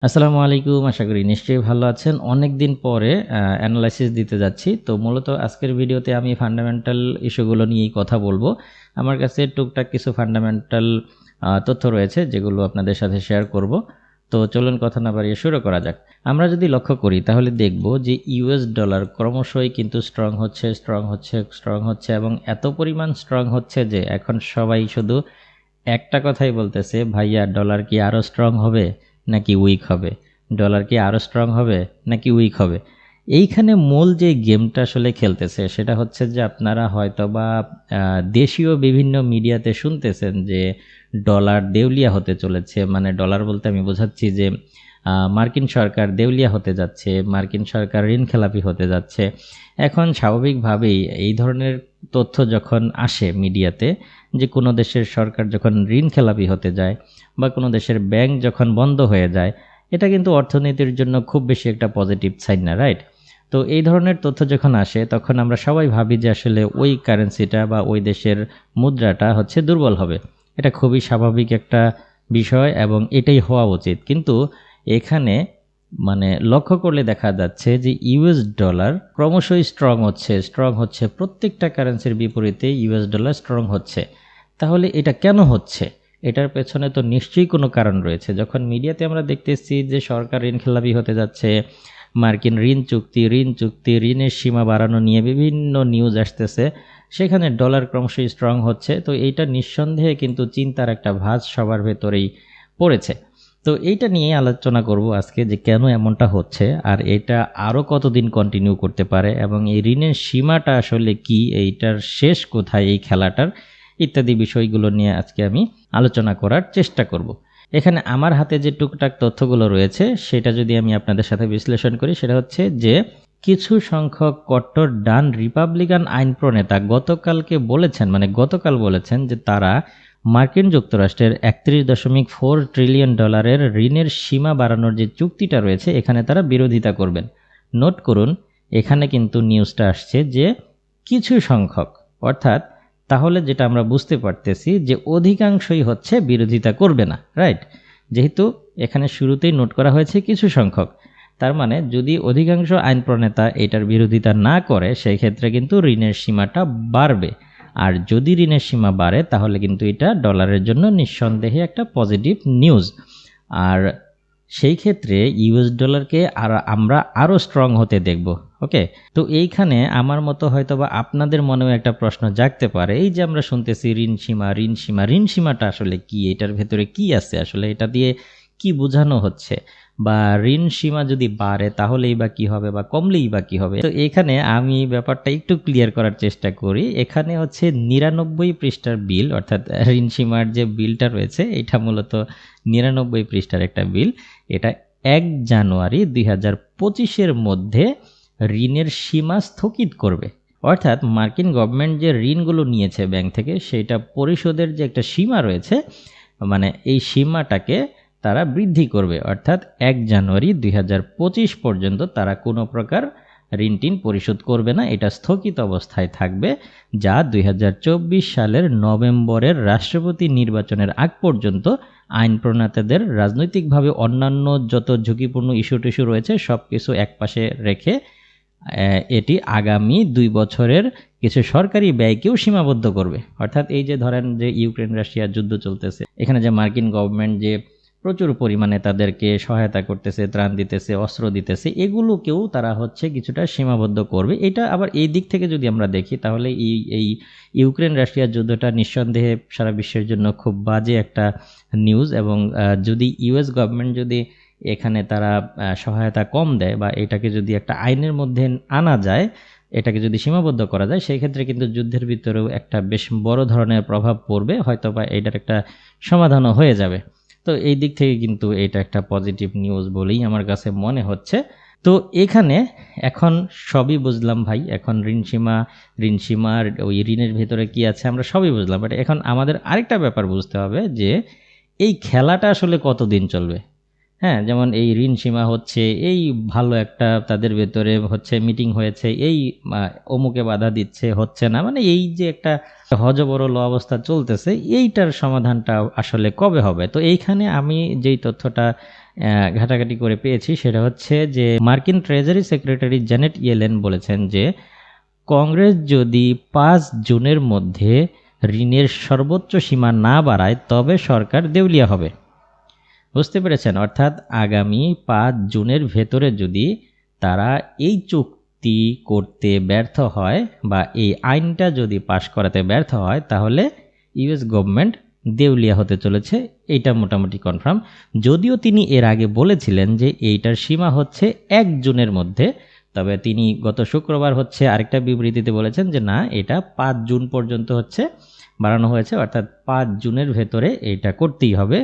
আসসালামু আলাইকুম। আশা করি নিশ্চয়ই ভালো আছেন। অনেক দিন পরে অ্যানালাইসিস দিতে যাচ্ছি। তো মূলত আজকের ভিডিওতে আমি ফান্ডামেন্টাল ইস্যুগুলো নিয়েই কথা বলবো। আমার কাছে টুকটাক কিছু ফান্ডামেন্টাল তথ্য রয়েছে যেগুলো আপনাদের সাথে শেয়ার করব। তো চলুন কথা না বাড়িয়ে শুরু করা যাক। আমরা যদি লক্ষ্য করি তাহলে দেখব যে ইউএস ডলার ক্রমশই কিন্তু স্ট্রং হচ্ছে এবং এত পরিমাণ স্ট্রং হচ্ছে যে এখন সবাই শুধু একটা কথাই বলতেছে, ভাইয়া ডলার কি আরও স্ট্রং হবে নাকি উইক হবে, ডলার কি আরও স্ট্রং হবে নাকি উইক হবে। এইখানে মূল যে গেমটা আসলে খেলতেছে সেটা হচ্ছে যে আপনারা হয়তো বা দেশীয় বিভিন্ন মিডিয়াতে শুনতেছেন যে ডলার দেউলিয়া হতে চলেছে। মানে ডলার বলতে আমি বোঝাচ্ছি যে মার্কিন সরকার দেউলিয়া হতে যাচ্ছে, মার্কিন সরকার ঋণখেলাপি হতে যাচ্ছে। এখন স্বাভাবিকভাবেই এই ধরনের তথ্য যখন আসে মিডিয়াতে, যে কোনো দেশের সরকার যখন ঋণখেলাপি হতে যায় বা কোনো দেশের ব্যাংক যখন বন্ধ হয়ে যায়, এটা কিন্তু অর্থনীতির জন্য খুব বেশি একটা পজিটিভ সাইন না, রাইট? তো এই ধরনের তথ্য যখন আসে তখন আমরা সবাই ভাবি যে আসলে ওই কারেন্সিটা বা ওই দেশের মুদ্রাটা হচ্ছে দুর্বল হবে। এটা খুবই স্বাভাবিক একটা বিষয় এবং এটাই হওয়া উচিত। কিন্তু এখানে মানে লক্ষ্য করলে দেখা যাচ্ছে যে ইউএস ডলার ক্রমশই স্ট্রং হচ্ছে প্রত্যেকটা কারেন্সির বিপরীতে ইউএস ডলার স্ট্রং হচ্ছে। তাহলে এটা কেন হচ্ছে? এটার পেছনে তো নিশ্চয়ই কোনো কারণ রয়েছে। যখন মিডিয়াতে আমরা দেখতেছি যে সরকার ঋণখেলাপি হতে যাচ্ছে, মার্কিন ঋণ চুক্তি ঋণের সীমা বাড়ানো নিয়ে বিভিন্ন নিউজ আসতেছে, সেখানে ডলার ক্রমশই স্ট্রং হচ্ছে। তো এইটা নিঃসন্দেহে কিন্তু চিন্তার একটা ভাঁজ সবার ভেতরেই পড়েছে। তো এইটা নিয়ে আলোচনা করব আজকে, যে কেন এমনটা হচ্ছে আর এটা আরও কতদিন কন্টিনিউ করতে পারে এবং এই ঋণের সীমাটা আসলে কি, এইটার শেষ কোথায় এই খেলাটার, ইত্যাদি বিষয়গুলো নিয়ে আজকে আমি আলোচনা করার চেষ্টা করব। এখানে আমার হাতে যে টুকটাক তথ্যগুলো রয়েছে সেটা যদি আমি আপনাদের সাথে বিশ্লেষণ করি, সেটা হচ্ছে যে কিছু সংখ্যক কট্টর ডান রিপাবলিকান আইন প্রণেতা গতকাল বলেছেন যে তারা মার্কিন যুক্তরাষ্ট্রের 31.4 ট্রিলিয়ন ডলারের ঋণের সীমা বাড়ানোর যে চুক্তিটা রয়েছে এখানে তারা বিরোধিতা করবেন। নোট করুন, এখানে কিন্তু নিউজটা আসছে যে কিছু সংখ্যক, অর্থাৎ তাহলে যেটা আমরা বুঝতে পারতেছি যে অধিকাংশই হচ্ছে বিরোধিতা করবে না, রাইট? যেহেতু এখানে শুরুতেই নোট করা হয়েছে কিছু সংখ্যক, তার মানে যদি অধিকাংশ আইন প্রণেতা এটার বিরোধিতা না করে সেই ক্ষেত্রে কিন্তু ঋণের সীমাটা বাড়বে। আর যদি ঋণের সীমা বাড়ে তাহলে কিন্তু এটা ডলারের জন্য নিঃসন্দেহে একটা পজিটিভ নিউজ। আর সেই ক্ষেত্রে ইউএস ডলারকে আমরা আরও স্ট্রং হতে দেখব। ওকে, তো এইখানে আমার মতো হয়তো বা আপনাদের মনেও একটা প্রশ্ন জাগতে পারে, এই যে আমরা শুনতেছি ঋণ সীমাটা আসলে কি, এটার ভেতরে কি আছে, আসলে এটা দিয়ে কি বোঝানো হচ্ছে, বা ঋণ সীমা যদি বাড়ে তাহলেই বা কি হবে বা কমলেই বা কি হবে। তো এখানে আমি ব্যাপারটা একটু ক্লিয়ার করার চেষ্টা করি। এখানে হচ্ছে 99 পৃষ্ঠার বিল, অর্থাৎ ঋণ সীমার যে বিলটা রয়েছে এটা মূলত 99 পৃষ্ঠার একটা বিল। এটা 1 জানুয়ারি 2025-এর মধ্যে ঋণের সীমা স্থগিত করবে। অর্থাৎ মার্কিন গভর্নমেন্ট যে ঋণগুলো নিয়েছে ব্যাংক থেকে সেটা পরিশোধের যে একটা সীমা রয়েছে, মানে এই সীমাটাকে তারা বৃদ্ধি করবে। অর্থাৎ 1 জানুয়ারি 2025 পর্যন্ত তারা কোনো প্রকার ঋণ পরিশোধ করবে না, এটা স্থগিত অবস্থায় থাকবে, যা 2024 সালের নভেম্বরের রাষ্ট্রপতি নির্বাচনের আগ পর্যন্ত আইন প্রণেতাদের রাজনৈতিকভাবে অন্যান্য যত ঝুঁকিপূর্ণ ইস্যু রয়েছে সব কিছু একপাশে রেখে এটি আগামী 2 বছরের কিছু সরকারি ব্যয়কেও সীমাবদ্ধ করবে। অর্থাৎ এই যে ধরেন যে ইউক্রেন রাশিয়া যুদ্ধ চলতেছে, এখানে যে মার্কিন গভর্নমেন্ট যে প্রচুর পরিমাণে তাদেরকে সহায়তা করতেছে, ত্রাণ দিতেছে, অস্ত্র দিতেছে, এগুলোকেও তারা হচ্ছে কিছুটা সীমাবদ্ধ করবে। এটা আবার এই দিক থেকে যদি আমরা দেখি তাহলে এই ইউক্রেন রাশিয়ার যুদ্ধটা নিঃসন্দেহে সারা বিশ্বের জন্য খুব বাজে একটা নিউজ। এবং যদি ইউএস গভর্নমেন্ট যদি এখানে তারা সহায়তা কম দেয় বা এটাকে যদি একটা আইনের মধ্যে আনা যায়, এটাকে যদি সীমাবদ্ধ করা যায়, সেই ক্ষেত্রে কিন্তু যুদ্ধের ভিতরেও একটা বেশ বড় ধরনের প্রভাব পড়বে, হয়তো বা এটার একটা সমাধানও হয়ে যাবে। তো এই দিক থেকে কিন্তু এটা একটা পজিটিভ নিউজ বলেই আমার কাছে মনে হচ্ছে। তো এখানে এখন সবই বুঝলাম ভাই, এখন ঋণ সীমার ওই ঋণের ভেতরে কি আছে আমরা সবই বুঝলাম, বাট এখন আমাদের আরেকটা ব্যাপার বুঝতে হবে যে এই খেলাটা আসলে কতদিন চলবে। হ্যাঁ, যেমন এই ঋণ সীমা হচ্ছে, এই ভালো একটা তাদের ভেতরে হচ্ছে মিটিং হয়েছে, এই অমুকে বাধা দিচ্ছে, হচ্ছে না, মানে এই যে একটা হযবরল অবস্থা চলতেছে, এইটার সমাধানটা আসলে কবে হবে? তো এইখানে আমি যেই তথ্যটা ঘাটাঘাটি করে পেয়েছি সেটা হচ্ছে যে মার্কিন ট্রেজারি সেক্রেটারি জ্যানেট ইয়েলেন বলেছেন যে কংগ্রেস যদি 5 জুনের মধ্যে ঋণের সর্বোচ্চ সীমা না বাড়ায় তবে সরকার দেউলিয়া হবে। বুঝতে পেরেছেন? অর্থাৎ আগামী 5 জুনের ভেতরে যদি তারা এই চুক্তি করতে ব্যর্থ হয় বা এই আইনটা যদি পাশ করাতে ব্যর্থ হয় তাহলে ইউএস গভর্নমেন্ট দেউলিয়া হতে চলেছে, এইটা মোটামুটি কনফার্ম। যদিও তিনি এর আগে বলেছিলেন যে এইটার সীমা হচ্ছে 1 জুনের মধ্যে, তবে তিনি গত শুক্রবার হচ্ছে আরেকটা বিবৃতিতে বলেছেন যে না, এটা 5 জুন পর্যন্ত হচ্ছে বাড়ানো হয়েছে, অর্থাৎ 5 জুনের ভেতরে এটা করতেই হবে।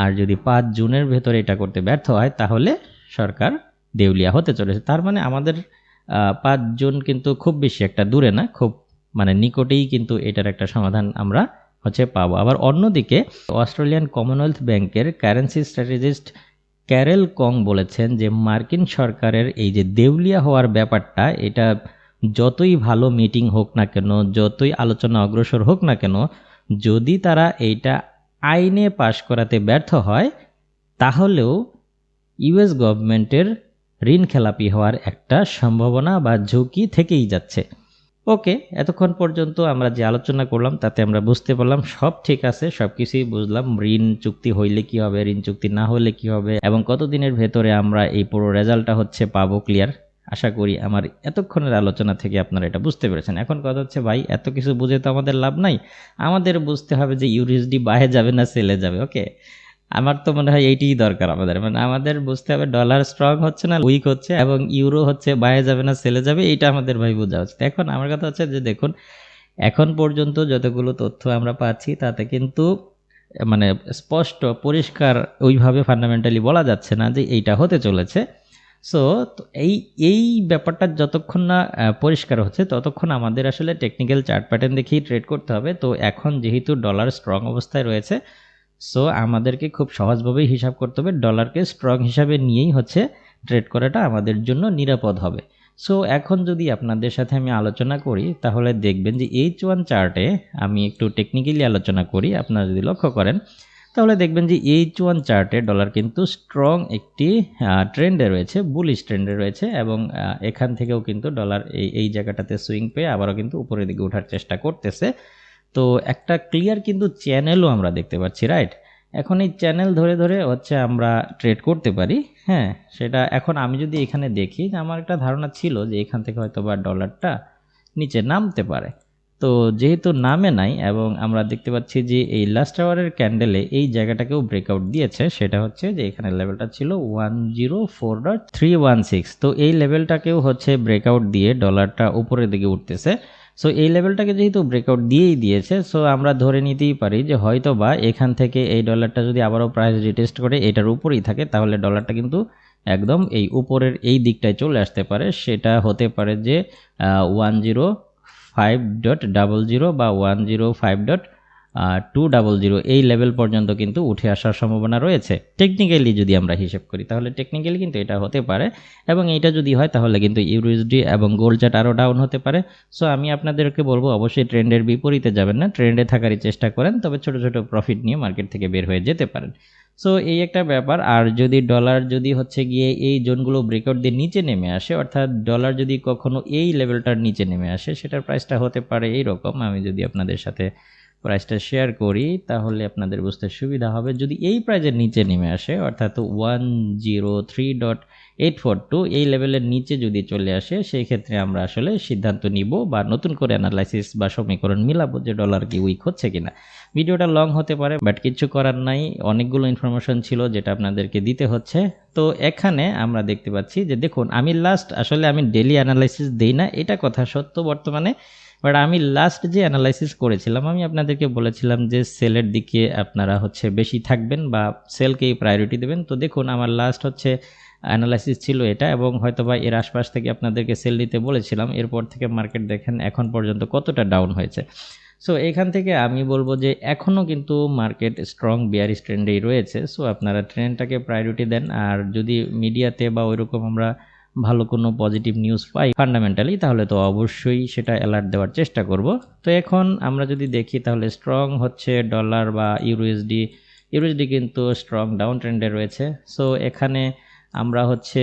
আর যদি 5 জুনের ভেতরে এটা করতে ব্যর্থ হয় তাহলে সরকার দেউলিয়া হতে চলেছে। তার মানে আমাদের 5 জুন কিন্তু খুব বেশি একটা দূরে না, খুব মানে নিকটেই কিন্তু এটার একটা সমাধান আমরা হচ্ছে পাবো। আবার অন্যদিকে অস্ট্রেলিয়ান কমনওয়েলথ ব্যাংকের কারেন্সি স্ট্র্যাটেজিস্ট ক্যারেল কং বলেছেন যে মার্কিন সরকারের এই যে দেউলিয়া হওয়ার ব্যাপারটা, এটা যতই ভালো মিটিং হোক না কেন, যতই আলোচনা অগ্রসর হোক না কেন, যদি তারা এইটা আইনে পাশ করাতে ব্যর্থ হয় তাহলেও ইউএস গভর্নমেন্টের ঋণ খেলাপি হওয়ার একটা সম্ভাবনা বা ঝুঁকি থেকেই যাচ্ছে। ওকে, এতক্ষণ পর্যন্ত আমরা যে আলোচনা করলাম তাতে আমরা বুঝতে পারলাম সব ঠিক আছে, সব কিছুই বুঝলাম। ঋণ চুক্তি হইলে কি হবে, ঋণ চুক্তি না হলে কি হবে, এবং কতদিনের ভেতরে আমরা এই পুরো রেজাল্টটা হচ্ছে পাবো ক্লিয়ার। আশা করি আমার এতক্ষণের আলোচনা থেকে আপনারা এটা বুঝতে পেরেছেন। এখন কথা হচ্ছে ভাই, এত কিছু বুঝে তো আমাদের লাভ নাই, আমাদের বুঝতে হবে যে ইউরুএসডি বাইরে যাবে না সেলে যাবে। ওকে, আমার তো মনে হয় এইটিই দরকার আমাদের, মানে আমাদের বুঝতে হবে ডলার স্ট্রং হচ্ছে না উইক হচ্ছে, এবং ইউরো হচ্ছে বাইরে যাবে না সেলে যাবে, এইটা আমাদের ভাই বোঝা উচিত। এখন আমার কথা হচ্ছে যে দেখুন, এখন পর্যন্ত যতগুলো তথ্য আমরা পাচ্ছি তাতে কিন্তু মানে স্পষ্ট পরিষ্কার ওইভাবে ফান্ডামেন্টালি বলা যাচ্ছে না যে এইটা হতে চলেছে। সো এই এই ব্যাপারটা যতক্ষণ না পরিষ্কার হচ্ছে ততক্ষণ আমাদের আসলে টেকনিক্যাল চার্ট প্যাটার্ন দেখেই ট্রেড করতে হবে। তো এখন যেহেতু ডলার স্ট্রং অবস্থায় রয়েছে, সো আমাদেরকে খুব সহজভাবেই হিসাব করতে হবে, ডলারকে স্ট্রং হিসাবে নিয়েই হচ্ছে ট্রেড করাটা আমাদের জন্য নিরাপদ হবে। সো এখন যদি আপনাদের সাথে আমি আলোচনা করি তাহলে দেখবেন যে H1 চার্টে আমি একটু টেকনিক্যালি আলোচনা করি, আপনারা যদি লক্ষ্য করেন তাহলে দেখবেন যে H1 চার্টে ডলার কিন্তু স্ট্রং একটি ট্রেন্ডে রয়েছে, বুলিশ ট্রেন্ডে রয়েছে, এবং এখান থেকেও কিন্তু ডলার এই জায়গাটাতে সুইং পেয়ে আবারও কিন্তু উপরের দিকে ওঠার চেষ্টা করতেছে। তো একটা ক্লিয়ার কিন্তু চ্যানেলও আমরা দেখতে পাচ্ছি, রাইট? এখন এই চ্যানেল ধরে ধরে হচ্ছে আমরা ট্রেড করতে পারি। হ্যাঁ, সেটা এখন আমি যদি এখানে দেখি যে আমার একটা ধারণা ছিল যে এখান থেকে হয়তো বা ডলারটা নিচে নামতে পারে। তো যেহেতু নামে নাই এবং আমরা দেখতে পাচ্ছি যে এই লাস্ট আওয়ারের ক্যান্ডেলে এই জায়গাটাকেও ব্রেকআউট দিয়েছে, সেটা হচ্ছে যে এখানে লেভেলটা ছিল 104.316। তো এই লেভেলটাকেও হচ্ছে ব্রেকআউট দিয়ে ডলারটা উপরের দিকে উঠতেছে। সো এই লেভেলটাকে যেহেতু ব্রেকআউট দিয়েই দিয়েছে, সো আমরা ধরে নিতেই পারি যে হয়তো বা এখান থেকে এই ডলারটা যদি আবারও প্রাইস রিটেস্ট করে এটার উপরেই থাকে তাহলে ডলারটা কিন্তু একদম এই উপরের এই দিকটায় চলে আসতে পারে। সেটা হতে পারে যে 105.00 বা 105.200 এই লেভেল পর্যন্ত কিন্তু উঠে আসার সম্ভাবনা রয়েছে। টেকনিক্যালি যদি আমরা হিসেব করি তাহলে টেকনিক্যালি কিন্তু এটা হতে পারে, এবং এইটা যদি হয় তাহলে কিন্তু ইউরুএসডি এবং গোল্ড চার্ট আরও ডাউন হতে পারে। সো আমি আপনাদেরকে বলবো অবশ্যই ট্রেন্ডের বিপরীতে যাবেন না, ট্রেন্ডে থাকারই চেষ্টা করেন, তবে ছোট ছোট প্রফিট নিয়ে মার্কেট থেকে বের হয়ে যেতে পারেন। সো এই একটা ব্যাপার। আর যদি ডলার যদি হচ্ছে গিয়ে এই জোনগুলো ব্রেকআউট দিয়ে নিচে নেমে আসে, অর্থাৎ ডলার যদি কখনো এই লেভেলটার নিচে নেমে আসে, সেটার প্রাইসটা হতে পারে এইরকম। আমি যদি আপনাদের সাথে প্রাইসটা শেয়ার করি তাহলে আপনাদের বুঝতে সুবিধা হবে। যদি এই প্রাইসের নিচে নেমে আসে অর্থাৎ 103.842 এই লেভেলের নিচে যদি চলে আসে, সেই ক্ষেত্রে আমরা আসলে সিদ্ধান্ত নিব বা নতুন করে অ্যানালাইসিস বা সমীকরণ মিলাবো যে ডলার কি উইক হচ্ছে কিনা। ভিডিওটা লং হতে পারে, বাট কিছু করার নাই, অনেকগুলো ইনফরমেশন ছিল যেটা আপনাদেরকে দিতে হচ্ছে। তো এখানে আমরা দেখতে পাচ্ছি যে দেখুন, আমি আসলে আমি ডেলি অ্যানালাইসিস দেই না, এটা কথা সত্য বর্তমানে, বাট আমি লাস্ট যে অ্যানালাইসিস করেছিলাম আমি আপনাদেরকে বলেছিলাম যে সেলের দিকে আপনারা হচ্ছে বেশি থাকবেন বা সেলকেই প্রায়োরিটি দেবেন। তো দেখুন আমার লাস্ট হচ্ছে অ্যানালাইসিস ছিল এটা, এবং হয়তোবা এর আশপাশ থেকে আপনাদেরকে সেল দিতে বলেছিলাম। এরপর থেকে মার্কেট দেখেন এখন পর্যন্ত কতটা ডাউন হয়েছে। সো এখান থেকে আমি বলবো যে এখনও কিন্তু মার্কেট স্ট্রং বিয়ারিশ ট্রেন্ডেই রয়েছে। সো আপনারা ট্রেন্ডটাকে প্রায়োরিটি দেন, আর যদি মিডিয়াতে বা ওইরকম আমরা ভালো কোনো পজিটিভ নিউজ পাই ফান্ডামেন্টালি, তাহলে তো অবশ্যই সেটা অ্যালার্ট দেওয়ার চেষ্টা করব। তো এখন আমরা যদি দেখি তাহলে স্ট্রং হচ্ছে ডলার বা ইউরোএসডি। ইউরোএসডি কিন্তু স্ট্রং ডাউন ট্রেন্ডে রয়েছে। সো এখানে আমরা হচ্ছে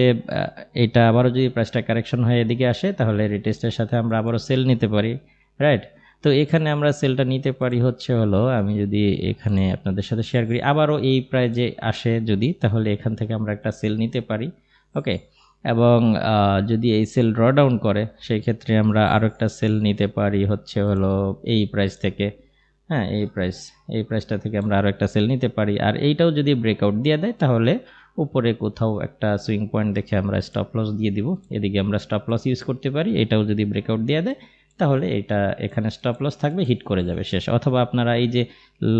এটা আবারও যদি প্রাইসটা কারেকশন হয়ে এদিকে আসে তাহলে রিটেস্টের সাথে আমরা আবারও সেল নিতে পারি, রাইট। তো এখানে আমরা সেলটা নিতে পারি হচ্ছে হলো, আমি যদি এখানে আপনাদের সাথে শেয়ার করি, আবারও এই প্রাইজে আসে যদি, তাহলে এখান থেকে আমরা একটা সেল নিতে পারি, ওকে। এবং যদি এই সেল ড্র ডাউন করে সেই ক্ষেত্রে আমরা আরও একটা সেল নিতে পারি হচ্ছে হলো এই প্রাইস থেকে, হ্যাঁ এই প্রাইসটা থেকে আমরা আরও একটা সেল নিতে পারি। আর এইটাও যদি ব্রেকআউট দিয়ে দেয় তাহলে উপরে কোথাও একটা সুইং পয়েন্ট দেখে আমরা স্টপ লস দিয়ে দিব, এদিকে আমরা স্টপ লস ইউজ করতে পারি। এটাও যদি ব্রেকআউট দিয়ে দেয় তাহলে এটা এখানে স্টপ লস থাকবে, হিট করে যাবে শেষ। অথবা আপনারা এই যে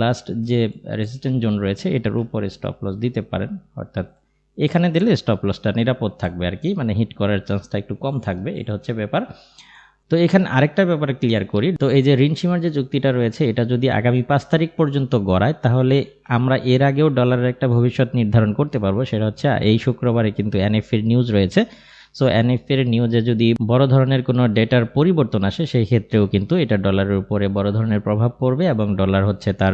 লাস্ট যে রেজিস্ট্যান্স জোন রয়েছে এটার উপরে স্টপ লস দিতে পারেন, অর্থাৎ এখানে দিলে স্টপ লসটা নিরাপদ থাকবে আর কি, মানে হিট করার চান্সটা একটু কম থাকবে, এটা হচ্ছে ব্যাপার। তো এখানে আরেকটা ব্যাপারে ক্লিয়ার করি, তো এই যে ঋণ সীমার যে চুক্তিটা রয়েছে এটা যদি আগামী 5 তারিখ পর্যন্ত গড়ায় তাহলে আমরা এর আগেও ডলারের একটা ভবিষ্যৎ নির্ধারণ করতে পারবো। সেটা হচ্ছে এই শুক্রবারে কিন্তু এনএফির নিউজ রয়েছে। সো এনএফির নিউজে যদি বড় ধরনের কোনো ডেটার পরিবর্তন আসে সেই ক্ষেত্রেও কিন্তু এটা ডলারের উপরে বড় ধরনের প্রভাব পড়বে এবং ডলার হচ্ছে তার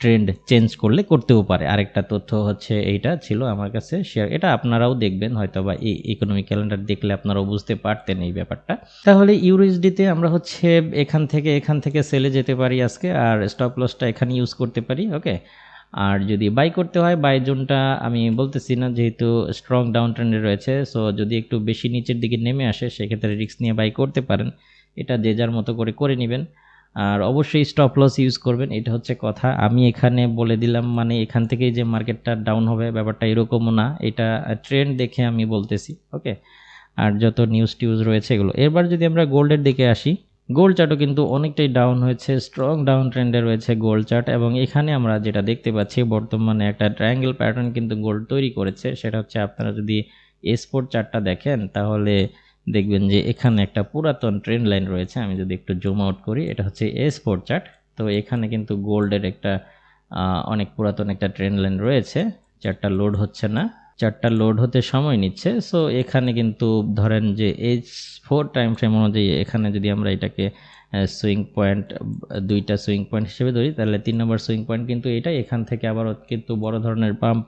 ট্রেন্ড চেঞ্জ করলে করতেও পারে। আরেকটা তথ্য হচ্ছে এইটা ছিল আমার কাছে শেয়ার, এটা আপনারাও দেখবেন হয়তো বা এই ইকোনমিক ক্যালেন্ডার দেখলে আপনারাও বুঝতে পারতেন এই ব্যাপারটা। তাহলে ইউরোএসডিতে আমরা হচ্ছে এখান থেকে সেলে যেতে পারি আজকে, আর স্টপ লসটা এখানে ইউজ করতে পারি, ওকে। আর যদি বাই করতে হয় বাই জোনটা আমি বলতেছি না যেহেতু স্ট্রং ডাউন ট্রেন্ডে রয়েছে। সো যদি একটু বেশি নিচের দিকে নেমে আসে সেক্ষেত্রে রিস্ক নিয়ে বাই করতে পারেন, এটা যে যার মতো করে নেবেন। আর অবশ্যই স্টপ লস ইউজ করবেন, এটা হচ্ছে কথা। আমি এখানে বলে দিলাম মানে এখান থেকেই যে মার্কেটটা ডাউন হবে ব্যাপারটা এরকমও না, এটা ট্রেন্ড দেখে আমি বলতেছি, ওকে। আর যত নিউজ টিউজ রয়েছে এগুলো। এবার যদি আমরা গোল্ডের দিকে আসি, গোল্ড চার্টও কিন্তু অনেকটাই ডাউন হয়েছে, স্ট্রং ডাউন ট্রেন্ডে রয়েছে গোল্ড চার্ট। এবং এখানে আমরা যেটা দেখতে পাচ্ছি বর্তমানে একটা ট্রায়াঙ্গেল প্যাটার্ন কিন্তু গোল্ড তৈরি করেছে। সেটা হচ্ছে আপনারা যদি S4 চার্টটা দেখেন তাহলে দেখবেন যে এখানে একটা পুরাতন ট্রেন্ড লাইন রয়েছে। আমি যদি একটু জুম আউট করি, এটা হচ্ছে S4 চার্ট। তো এখানে কিন্তু গোল্ডের একটা অনেক পুরাতন একটা ট্রেন্ড লাইন রয়েছে। চার্টটা লোড হচ্ছে না, চার্টটা লোড হতে সময় নিচ্ছে। সো এখানে কিন্তু ধরেন যে H4 টাইম ফ্রেম অনুযায়ী এখানে যদি আমরা এটাকে সুইং পয়েন্ট, দুইটা সুইং পয়েন্ট হিসেবে ধরি তাহলে 3 নম্বর সুইং পয়েন্ট কিন্তু এটা। এখান থেকে আবারও কিন্তু বড় ধরনের পাম্প,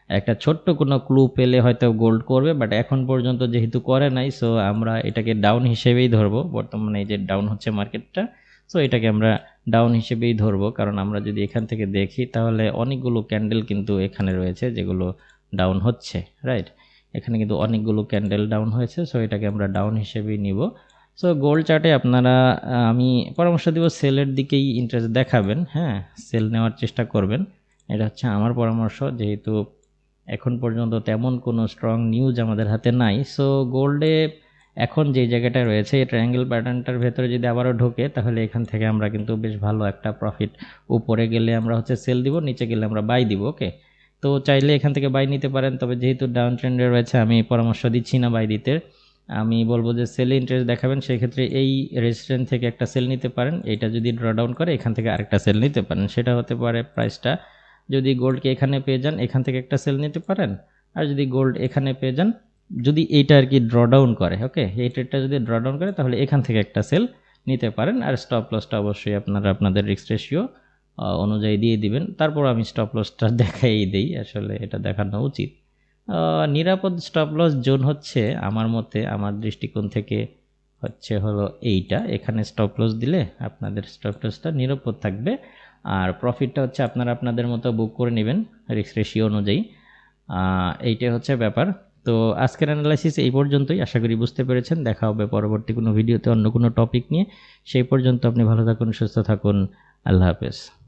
একটা ছোট্ট কোনো ক্লু পেলে হয়তো গোল্ড করবে, বাট এখন পর্যন্ত যেহেতু করে নাই সো আমরা এটাকে ডাউন হিসেবেই ধরবো। বর্তমানে এই যে ডাউন হচ্ছে মার্কেটটা, সো এটাকে আমরা ডাউন হিসেবেই ধরবো। কারণ আমরা যদি এখান থেকে দেখি তাহলে অনেকগুলো ক্যান্ডেল কিন্তু এখানে রয়েছে যেগুলো ডাউন হচ্ছে, রাইট। এখানে কিন্তু অনেকগুলো ক্যান্ডেল ডাউন হয়েছে, সো এটাকে আমরা ডাউন হিসেবেই নিব। সো গোল্ড চার্টে আপনারা আমি পরামর্শ দিব সেলের দিকেই ইন্টারেস্ট দেখাবেন, হ্যাঁ, সেল নেওয়ার চেষ্টা করবেন, এটা হচ্ছে আমার পরামর্শ। যেহেতু এখন পর্যন্ত তেমন কোনো স্ট্রং নিউজ আমাদের হাতে নাই। সো গোল্ডে এখন যে জায়গাটা রয়েছে এই ট্রায়াঙ্গেল প্যাটার্নটার ভেতরে যদি আবারও ঢোকে তাহলে এখান থেকে আমরা কিন্তু বেশ ভালো একটা প্রফিট, উপরে গেলে আমরা হচ্ছে সেল দিব, নিচে গেলে আমরা বাই দিব, ওকে। তো চাইলে এখান থেকে বাই নিতে পারেন, তবে যেহেতু ডাউন ট্রেন্ডে রয়েছে আমি পরামর্শ দিচ্ছি না বাই দিতে। আমি বলবো যে সেলে ইন্টারেস্ট দেখাবেন, সেই ক্ষেত্রে এই রেজিস্ট্যান্স থেকে একটা সেল নিতে পারেন। এটা যদি ড্র ডাউন করে এখান থেকে আরেকটা সেল নিতে পারেন, সেটা হতে পারে প্রাইসটা যদি গোল্ডকে এখানে পেয়ে যান এখান থেকে একটা সেল নিতে পারেন। আর যদি গোল্ড এখানে পেয়ে যান, যদি এইটা আর কি ড্র ডাউন করে, ওকে, এই ট্রেডটা যদি ড্র ডাউন করে তাহলে এখান থেকে একটা সেল নিতে পারেন। আর স্টপ লসটা অবশ্যই আপনারা আপনাদের রিস্ক রেশিও অনুযায়ী দিয়ে দিবেন। তারপর আমি স্টপ লসটা দেখাই দেই, আসলে এটা দেখানো উচিত। নিরাপদ স্টপ লস জোন হচ্ছে আমার মতে, আমার দৃষ্টিকোণ থেকে হচ্ছে হলো এইটা। এখানে স্টপ লস দিলে আপনাদের স্টপ লসটা নিরাপদ থাকবে, আর প্রফিটটা হচ্ছে আপনারা আপনাদের মতো বুক করে নেবেন রিস্ক রেশিও অনুযায়ী। এইটাই হচ্ছে ব্যাপার। তো আজকের অ্যানালাইসিস এই পর্যন্তই, আশা করি বুঝতে পেরেছেন। দেখা হবে পরবর্তী কোনো ভিডিওতে অন্য কোনো টপিক নিয়ে। সেই পর্যন্ত আপনি ভালো থাকুন, সুস্থ থাকুন, আল্লাহ হাফেজ।